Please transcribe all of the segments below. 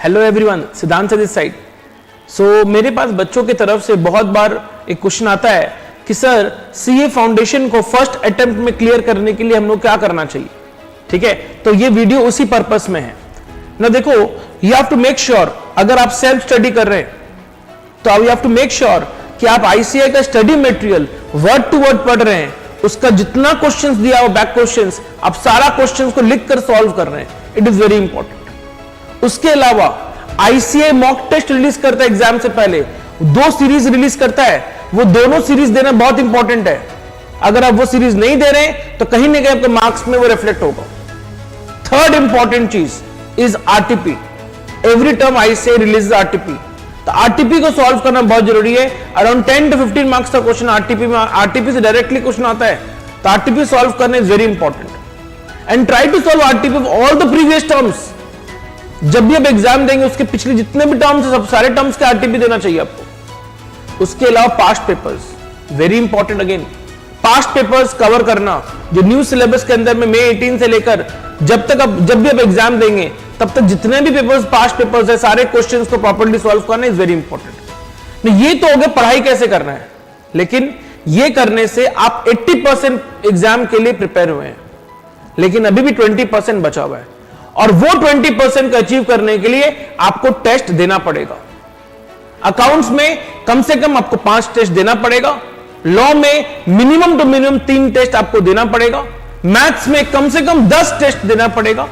Hello everyone, सिद्धांत से this side. सो मेरे पास बच्चों की तरफ से बहुत बार एक क्वेश्चन आता है कि सर सीए फाउंडेशन को फर्स्ट अटेम्प्ट में क्लियर करने के लिए हम लोग क्या करना चाहिए। ठीक है, तो ये वीडियो उसी पर्पस में है ना। देखो, you have to make sure, अगर आप सेल्फ स्टडी कर रहे हैं तो you have to make sure कि आप आईसीआई का study material word to word पढ़ रहे हैं। उसका जितना क्वेश्चंस दिया हो बैक क्वेश्चंस, आप सारा क्वेश्चंस को लिखकर सॉल्व कर रहे हैं। It is very important. उसके अलावा आईसीआई मॉक टेस्ट रिलीज करता है एग्जाम से पहले, 2 सीरीज रिलीज करता है, वो दोनों सीरीज देना बहुत इंपॉर्टेंट है। अगर आप वो सीरीज नहीं दे रहे तो कहीं ना कहीं आपके मार्क्स में वो रिफ्लेक्ट होगा। थर्ड इंपॉर्टेंट चीज is RTP. Every term ICAI release RTP, तो आरटीपी को सॉल्व करना बहुत जरूरी है। अराउंड 10 to 15 मार्क्स का क्वेश्चन आरटीपी में, आरटीपी से डायरेक्टली क्वेश्चन आता है, तो आरटीपी सॉल्व करना is very important. And try to solve RTP of all the previous terms. जब भी आप एग्जाम देंगे उसके पिछले जितने भी टर्म्स है, सब सारे टर्म्स के आरटीपी देना चाहिए आपको। उसके अलावा past papers, very important again. Past papers cover करना, जो न्यू सिलेबस के अंदर में मई 18 से लेकर जब भी आप एग्जाम देंगे तब तक जितने भी पेपर्स पास्ट पेपर्स है, सारे क्वेश्चंस को प्रॉपर्ली सॉल्व करना इज वेरी इंपॉर्टेंट। ये तो हो गया पढ़ाई कैसे करना है, लेकिन ये करने से आप 80% एग्जाम के लिए प्रिपेयर हुए हैं, लेकिन अभी भी 20% बचा हुआ है। और वो 20% को अचीव करने के लिए आपको टेस्ट देना पड़ेगा। अकाउंट्स में कम से कम आपको 5 टेस्ट देना पड़ेगा। लॉ में मिनिमम टू मिनिमम 3 टेस्ट आपको देना पड़ेगा। मैथ्स में कम से कम 10 टेस्ट देना पड़ेगा।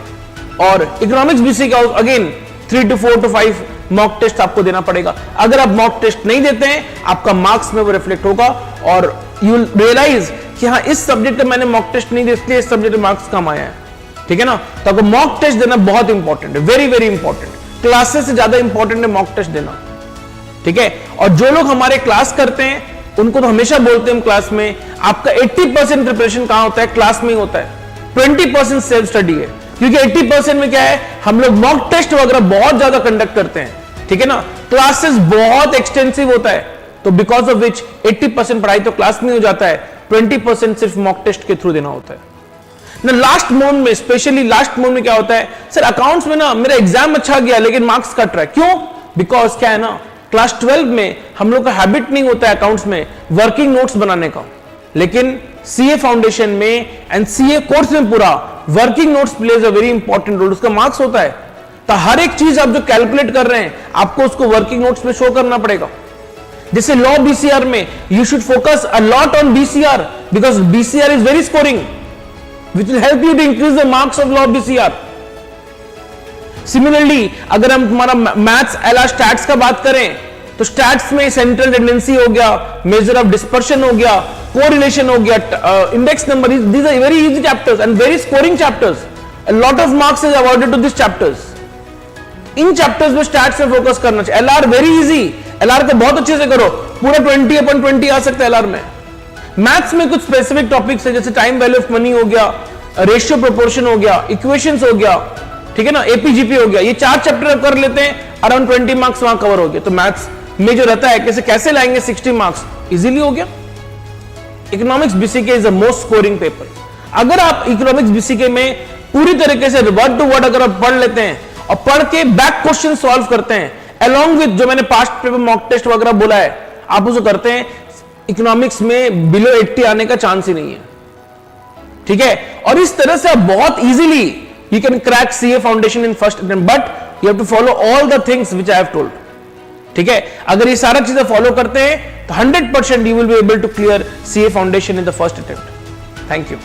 और इकोनॉमिक्स बीसी का again 3 to 4 to 5 mock test आपको देना पड़ेगा। अगर आप मॉक टेस्ट नहीं देते हैं, आपका मार्क्स में वो रिफ्लेक्ट होगा और यू विल रियलाइज कि हाँ, इस सब्जेक्ट में मैंने मॉक टेस्ट नहीं दिया इसलिए इस सब्जेक्ट में मार्क्स कम आया है। ठीक है ना, तो आपको मॉक टेस्ट देना बहुत इंपॉर्टेंट है, वेरी वेरी इंपॉर्टेंट। क्लासेस से ज्यादा इंपॉर्टेंट है मॉक टेस्ट देना। ठीक है, और जो लोग हमारे क्लास करते हैं उनको तो हमेशा बोलते हैं हम क्लास में, आपका 80% प्रिपरेशन कहां होता है? क्लास में ही होता है। 20% सेल्फ स्टडी है, क्योंकि 80% में क्या है, हम लोग मॉक टेस्ट वगैरह बहुत ज्यादा कंडक्ट करते हैं। ठीक है ना, क्लासेस बहुत एक्सटेंसिव होता है, तो बिकॉज ऑफ विच 80% पढ़ाई तो क्लास में हो जाता है, 20% सिर्फ मॉक टेस्ट के थ्रू देना होता है ना। लास्ट मोमेंट में, स्पेशली लास्ट मोमेंट में क्या होता है, सर अकाउंट्स में ना मेरा एग्जाम अच्छा गया लेकिन मार्क्स कट रहा है, क्यों? बिकॉज क्या है ना, क्लास 12 में हम लोग का हैबिट नहीं होता है अकाउंट्स में वर्किंग नोट्स बनाने का, लेकिन सीए फाउंडेशन में एंड सीए कोर्स में पूरा working notes plays a very important role. उसका मार्क्स होता है, तो हर एक चीज आप जो कैलकुलेट कर रहे हैं आपको उसको वर्किंग नोट्स में शो करना पड़ेगा। जैसे लॉ बीसीआर में you should focus a lot on BCR, because BCR is very scoring, which will help you to increase the marks of law BCR. Similarly, अगर हम तुम्हारा मैथ्स एलआर स्टैट्स का बात करें तो स्टैट्स में सेंट्रल टेंडेंसी हो गया, मेजर ऑफ डिस्पर्शन हो गया, कोरिलेशन हो गया, index number, these are very easy chapters and very scoring chapters. A lot of marks is awarded to these chapters. In chapters में स्टैट्स में फोकस करना चाहिए। एलआर वेरी इजी, एलआर को बहुत अच्छे से करो, पूरा 20/20 आ सकता है एलआर में। मैथ्स में कुछ स्पेसिफिक टॉपिक्स है, जैसे टाइम वैल्यू ऑफ मनी हो गया, रेशियो प्रोपोर्शन हो गया, इक्वेशंस हो गया, ठीक है ना, एपीजीपी हो गया। ये 4 चैप्टर कर लेते हैं, अराउंड 20 मार्क्स वहां कवर हो गए। तो मैथ्स में जो रहता है कैसे लाएंगे 60 मार्क्स, इजीली हो गया। Economics BCK is the most scoring paper. अगर आप इकोनॉमिक्स बीसीके में पूरी तरीके से वर्ड टू वर्ड अगर आप पढ़ लेते हैं और पढ़ के बैक क्वेश्चन सॉल्व करते हैं, अलॉन्ग विद जो मैंने पास्ट पेपर मॉक टेस्ट वगैरह बोला है, आप उसको करते हैं, इकोनॉमिक्स में बिलो 80 आने का चांस ही नहीं है। ठीक है, और इस तरह से आप बहुत easily you can crack CA foundation in first attempt, but you have to follow all the things which I have told. ठीक है, अगर ये सारा चीजें फॉलो करते हैं तो 100% you will be able to clear CA foundation in the first attempt. Thank you.